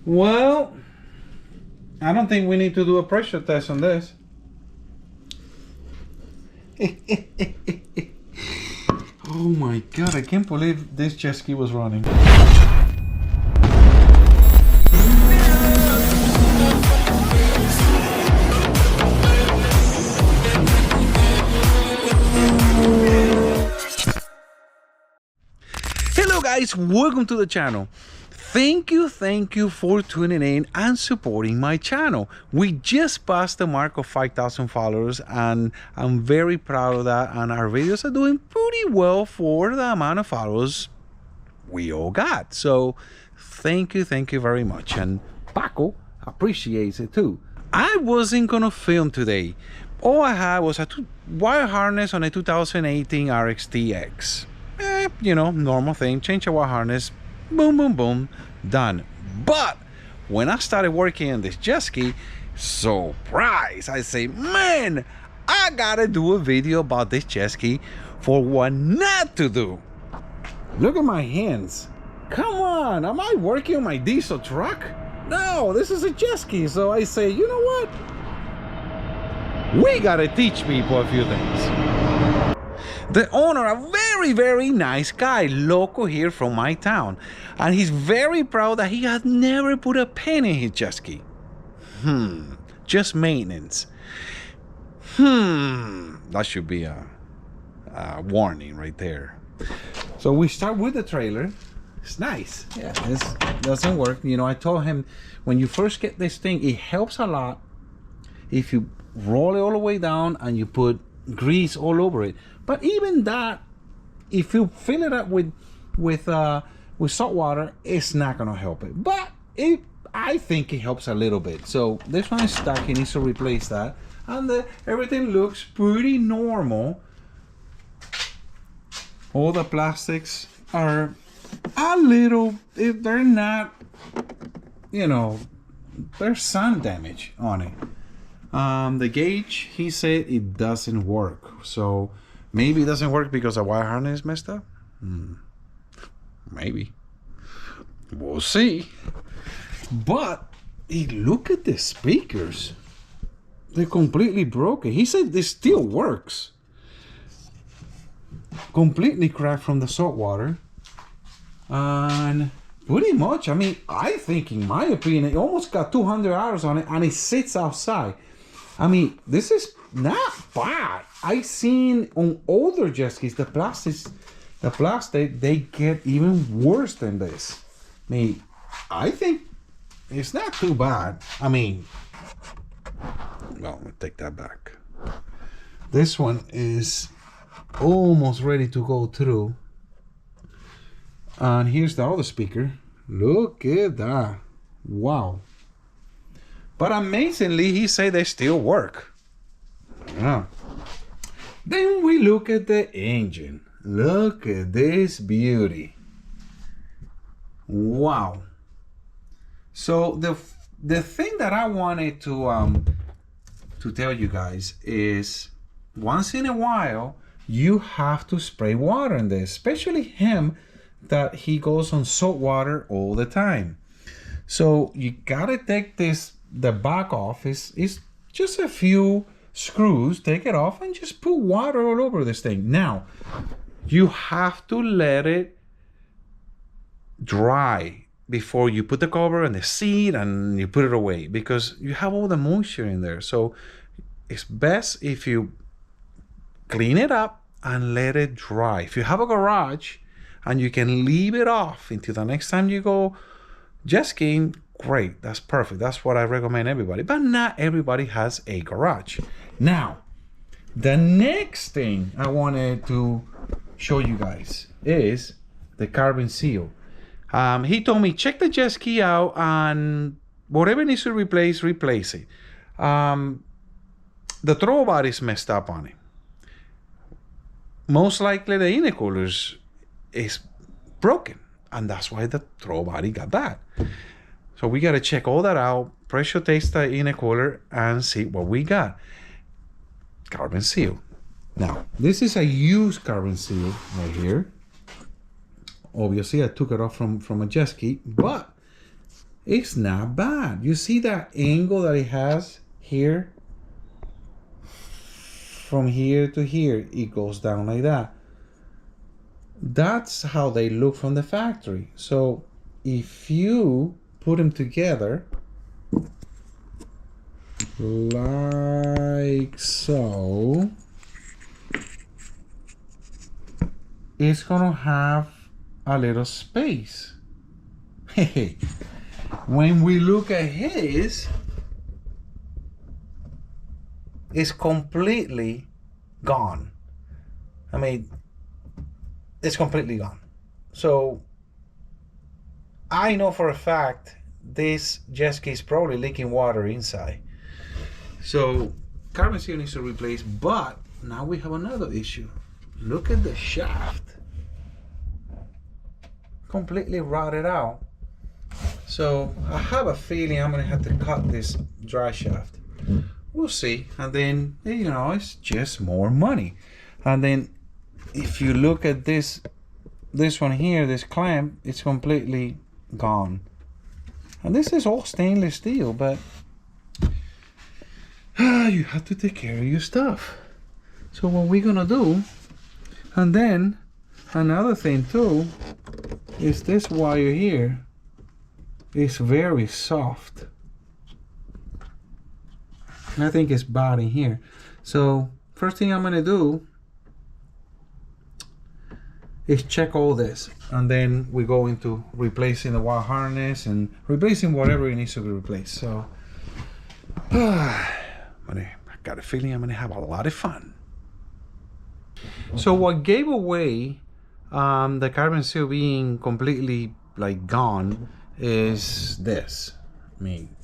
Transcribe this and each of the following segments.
Well, I don't think we need to do a pressure test on this. Oh my god, I can't believe this jet ski was running. Hello guys, welcome to the channel. Thank you for tuning in and supporting my channel. We just passed the mark of 5,000 followers and I'm very proud of that, and our videos are doing pretty well for the amount of followers we all got. So thank you very much, and Paco appreciates it too. I wasn't gonna film today. All I had was a wire harness on a 2018 RXTX. You know, normal thing, change a wire harness, boom, boom, boom, done. But when I started working on this jet ski, surprise, I say, man, I gotta do a video about this jet ski for what not to do. Look at my hands. Come on, am I working on my diesel truck? No, this is a jet ski. So I say, you know what? We gotta teach people a few things. The owner, a very nice guy, local here from my town, and he's very proud that he has never put a pen in his jet ski. Just maintenance. That should be a warning right there. So we start with the trailer. It's nice. Yeah, this doesn't work. You know, I told him when you first get this thing, it helps a lot if you roll it all the way down and you put grease all over it. But even that, if you fill it up with salt water, it's not gonna help it. But I think it helps a little bit. So this one is stuck. He needs to replace that, and everything looks pretty normal. All the plastics are a little, if they're not, you know, there's some damage on it. The gauge, he said it doesn't work. So maybe it doesn't work because the wire harness is messed up. Maybe. We'll see. But look at the speakers. They're completely broken. He said this still works. Completely cracked from the salt water. And pretty much, I mean, I think, in my opinion, it almost got 200 hours on it, and it sits outside. I mean, this is not bad. I've seen on older jet skis, the plastic, they get even worse than this. I mean, I think it's not too bad. I mean, well, let me take that back. This one is almost ready to go through. And here's the other speaker. Look at that. Wow. But amazingly, he said they still work. Yeah. Then we look at the engine. Look at this beauty. Wow. So the thing that I wanted to tell you guys is, once in a while you have to spray water in this, especially him, that he goes on salt water all the time. So you gotta take the back off. Is just a few screws, take it off and just put water all over this thing. Now you have to let it dry before you put the cover and the seat and you put it away, because you have all the moisture in there. So it's best if you clean it up and let it dry. If you have a garage and you can leave it off until the next time you go jet skiing, great, that's perfect. That's what I recommend everybody. But not everybody has a garage. Now, the next thing I wanted to show you guys is the carbon seal. He told me, check the jet ski out and whatever needs to replace it. The throttle body is messed up on it. Most likely the intercoolers is broken, and that's why the throttle body got bad. So we got to check all that out, pressure test the intercooler, and see what we got. Carbon seal. Now, this is a used carbon seal right here. Obviously, I took it off from a jet ski, but it's not bad. You see that angle that it has here? From here to here, it goes down like that. That's how they look from the factory. So if you put them together like so, it's gonna have a little space. When we look at his, it's completely gone. I mean, it's completely gone. So I know for a fact this jet ski is probably leaking water inside. So carbon steel needs to replace, but now we have another issue. Look at the shaft. Completely rotted out. So I have a feeling I'm gonna have to cut this dry shaft. We'll see. And then, you know, it's just more money. And then if you look at this one here, this clamp, it's completely gone. And this is all stainless steel, but you have to take care of your stuff. So what we're gonna do, and then another thing too, is this wire here is very soft. I think it's bad in here. So first thing I'm gonna do is check all this, and then we go into replacing the wire harness and replacing whatever it needs to be replaced. So I got a feeling I'm gonna have a lot of fun. So what gave away the carbon steel being completely like gone is this. I mean,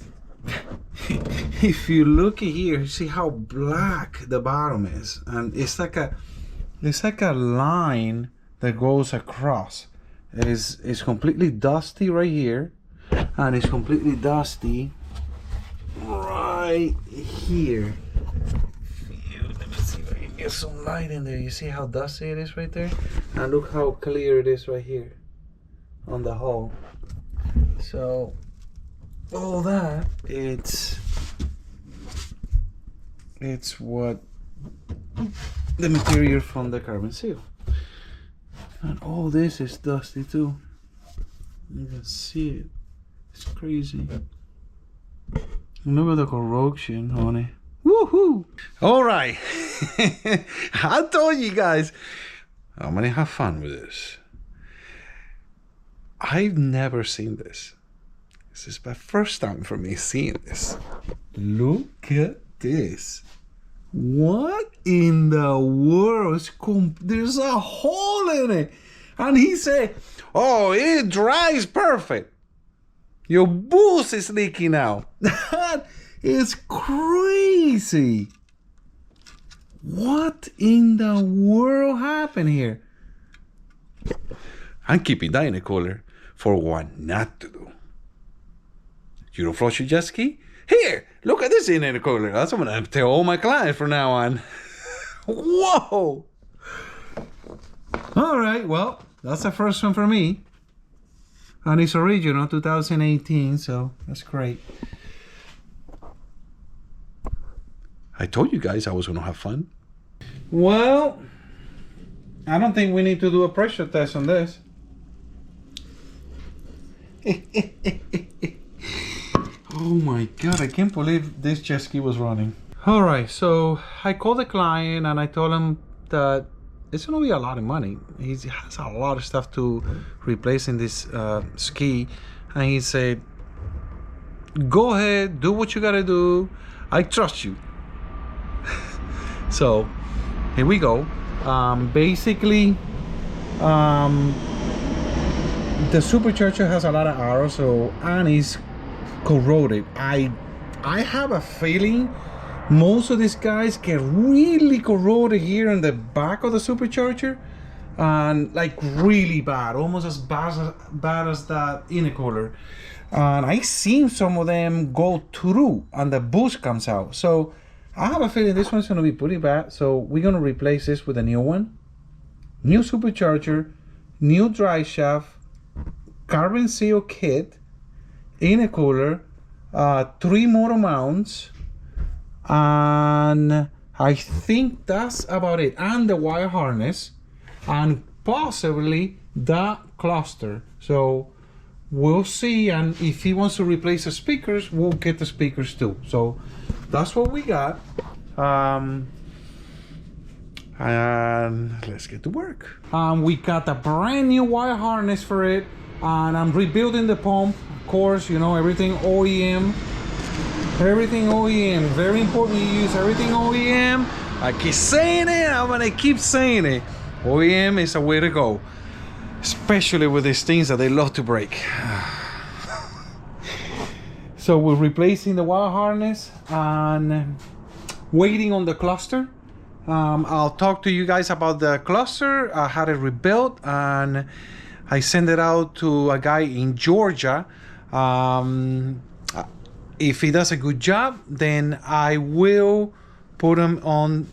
if you look here, you see how black the bottom is, and it's like a line that goes across. It's completely dusty right here, and it's completely dusty right here. Let me see if I can get some light in there. You see how dusty it is right there, and look how clear it is right here on the hull. So all that, it's what the material from the carbon steel. And all this is dusty too. You can see it. It's crazy. Look at the corrosion on it. Woohoo! All right. I told you guys, I'm gonna have fun with this. I've never seen this. This is my first time for me seeing this. Look at this. What in the world? There's a hole in it. And he said, oh, it dries perfect. Your boost is leaking out. That is crazy. What in the world happened here? I'm keeping that in a cooler for what not to do. You don't flush your jet ski? Here, look at this in the cooler. That's what I'm gonna tell all my clients from now on. Whoa! All right, well, that's the first one for me. And it's original, 2018, so that's great. I told you guys I was gonna have fun. Well, I don't think we need to do a pressure test on this. Oh my god, I can't believe this jet ski was running. All right, so I called the client and I told him that it's gonna be a lot of money. He has a lot of stuff to replace in this ski, and he said, go ahead, do what you gotta do, I trust you. So here we go. Basically, the supercharger has a lot of arrows, so, and it's corroded. I have a feeling most of these guys get really corroded here in the back of the supercharger, and like really bad, almost as bad as that intercooler. And I seen some of them go through and the boost comes out. So I have a feeling this one's gonna be pretty bad. So we're gonna replace this with a new one, new supercharger, new dry shaft, carbon seal kit, intercooler, 3 motor mounts, and I think that's about it, and the wire harness, and possibly the cluster. So we'll see, and if he wants to replace the speakers, we'll get the speakers too. So that's what we got. And let's get to work. We got a brand new wire harness for it, and I'm rebuilding the pump. Of course, you know, everything OEM. Everything OEM. Very important you use everything OEM. I keep saying it, I'm gonna keep saying it. OEM is a way to go, especially with these things that they love to break. So we're replacing the wire harness and waiting on the cluster. I'll talk to you guys about the cluster. I had it rebuilt and I sent it out to a guy in Georgia. If he does a good job, then I will put him on.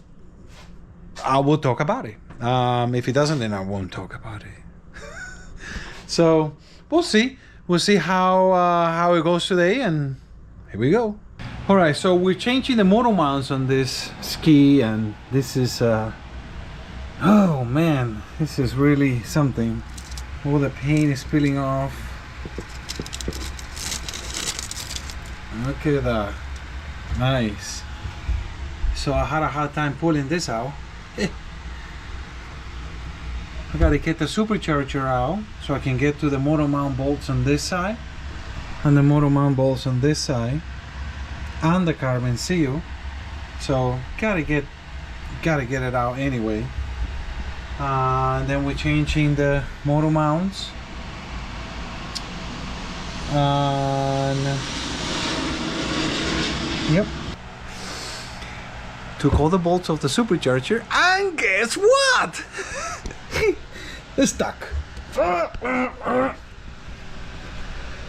I will talk about it. If he doesn't, then I won't talk about it. So we'll see. We'll see how it goes today, and here we go. All right, so we're changing the motor mounts on this ski, and this is oh man, this is really something. All the paint is peeling off. Look at that. Nice. So I had a hard time pulling this out. I gotta get the supercharger out so I can get to the motor mount bolts on this side and the motor mount bolts on this side and the carbon seal. So gotta get it out anyway. Then we're changing the motor mounts, and yep, took all the bolts off the supercharger, and guess what? It's stuck.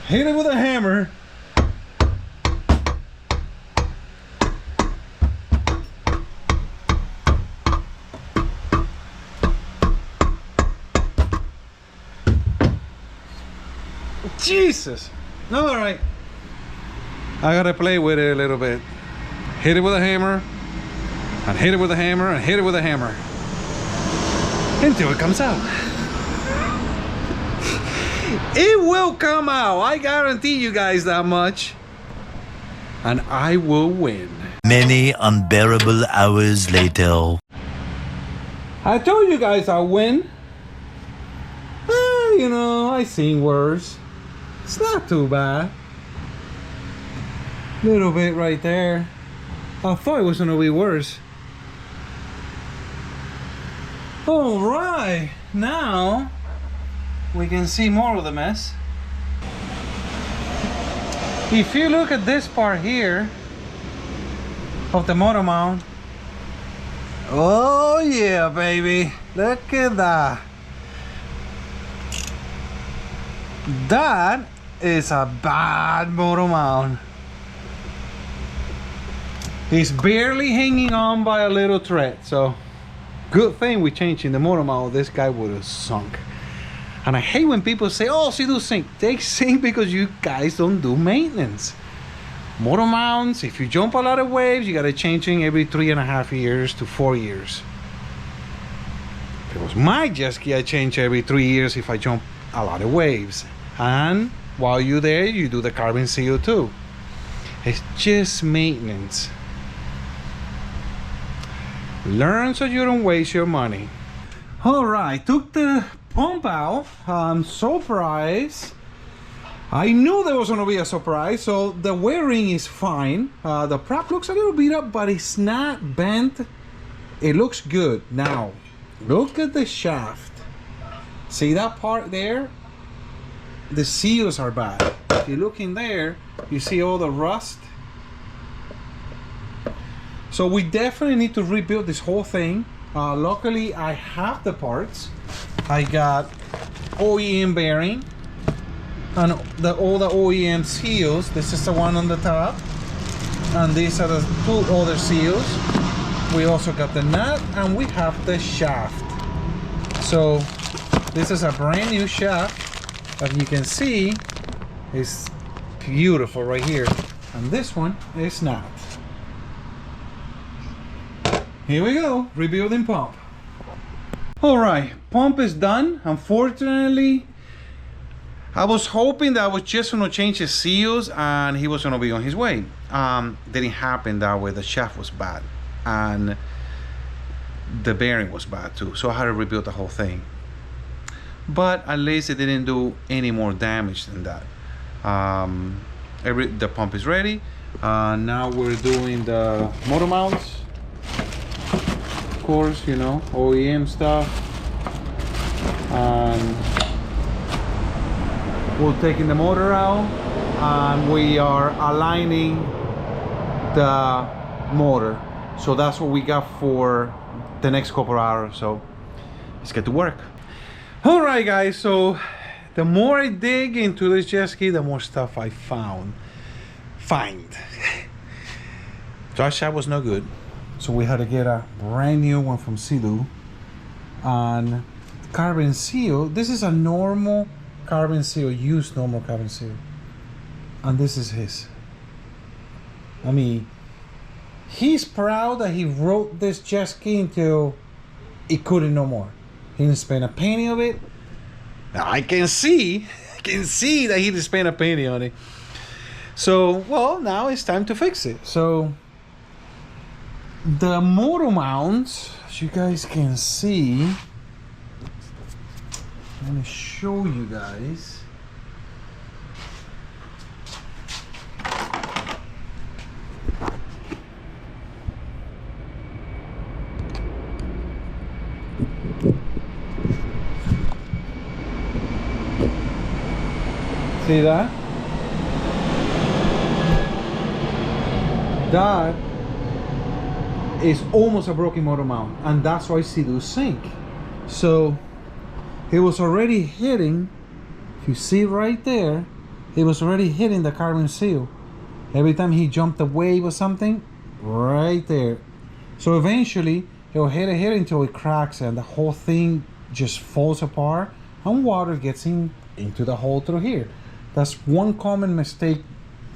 Hit it with a hammer. Jesus. All right. I gotta play with it a little bit. Hit it with a hammer, and hit it with a hammer, and hit it with a hammer until it comes out. It will come out. I guarantee you guys that much. And I will win. Many unbearable hours later. I told you guys I'll win. You know, I seen worse. It's not too bad. Little bit right there. I thought it was gonna be worse. All right, now we can see more of the mess. If you look at this part here of the motor mount, oh yeah, baby, look at that. That is a bad motor mount. It's barely hanging on by a little thread, so good thing we changing the motor mount. This guy would have sunk. And I hate when people say, oh, Sea-Doo sink. They sink because you guys don't do maintenance. Motor mounts, if you jump a lot of waves, you gotta change them every 3.5 years to 4 years. If it was my jet ski, I change every 3 years if I jump a lot of waves. And while you're there, you do the carbon seal too. It's just maintenance. Learn so you don't waste your money. All right, took the pump out. I'm surprised. I knew there was gonna be a surprise. So the wearing is fine. The prop looks a little beat up, but it's not bent. It looks good. Now, look at the shaft. See that part there? The seals are bad. If you look in there, you see all the rust. So we definitely need to rebuild this whole thing. Luckily, I have the parts. I got OEM bearing and all the OEM seals. This is the one on the top, and these are the 2 other seals. We also got the nut, and we have the shaft. So this is a brand new shaft. As you can see, it's beautiful right here. And this one is not. Here we go, rebuilding pump. All right, pump is done. Unfortunately, I was hoping that I was just gonna change his seals and he was gonna be on his way. Didn't happen that way. The shaft was bad and the bearing was bad too. So I had to rebuild the whole thing. But at least it didn't do any more damage than that. The pump is ready. Now we're doing the motor mounts. Of course, you know, OEM stuff. And we're taking the motor out and we are aligning the motor. So that's what we got for the next couple of hours. So let's get to work. All right, guys. So the more I dig into this jet ski, the more stuff I find. Drive shaft was no good, so we had to get a brand new one from SeaDoo. And carbon seal. This is a normal carbon seal, used normal carbon seal, and this is his. I mean, he's proud that he wrote this jet ski until he couldn't no more. He didn't spend a penny of it. Now I can see that he didn't spend a penny on it. So, well, now it's time to fix it. So the motor mounts, as you guys can see, I'm gonna show you guys. See that? That is almost a broken motor mount, and that's why SeaDoo sink. So it was already hitting, if you see right there, it was already hitting the carbon seal. Every time he jumped a wave or something, right there. So eventually he'll hit it until it cracks and the whole thing just falls apart and water gets into the hole through here. That's one common mistake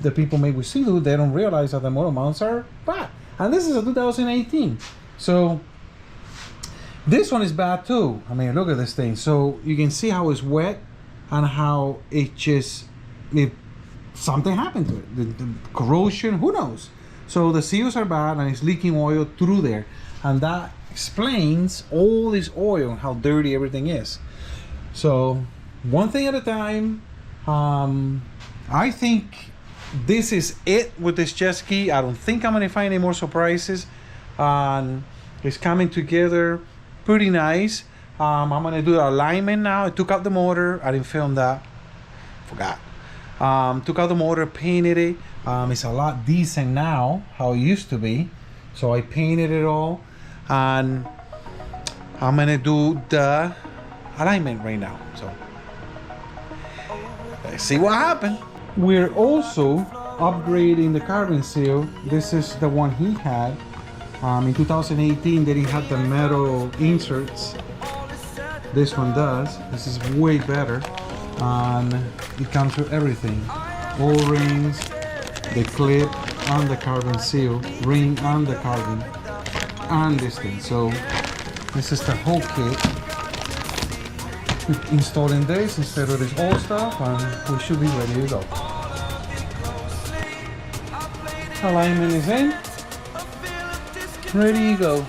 that people make with SeaDoo. They don't realize that the motor mounts are bad. And this is a 2018. So this one is bad too. I mean, look at this thing. So you can see how it's wet and how it just, something happened to it. The corrosion, who knows? So the seals are bad and it's leaking oil through there. And that explains all this oil and how dirty everything is. So one thing at a time. I think this is it with this jet ski. I don't think I'm gonna find any more surprises. It's coming together pretty nice. I'm gonna do the alignment now. I took out the motor. I didn't film that. Forgot. Took out the motor, painted it. It's a lot decent now, how it used to be. So I painted it all, and I'm gonna do the alignment right now. So let's see what happened. We're also upgrading the carbon seal. This is the one he had. In 2018, they didn't have the metal inserts. This one does. This is way better. And it comes with everything. O-rings, the clip, and the carbon seal, ring and the carbon, and this thing. So this is the whole kit. Installing this instead of this old stuff, and we should be ready to go. Alignment is in, ready to go.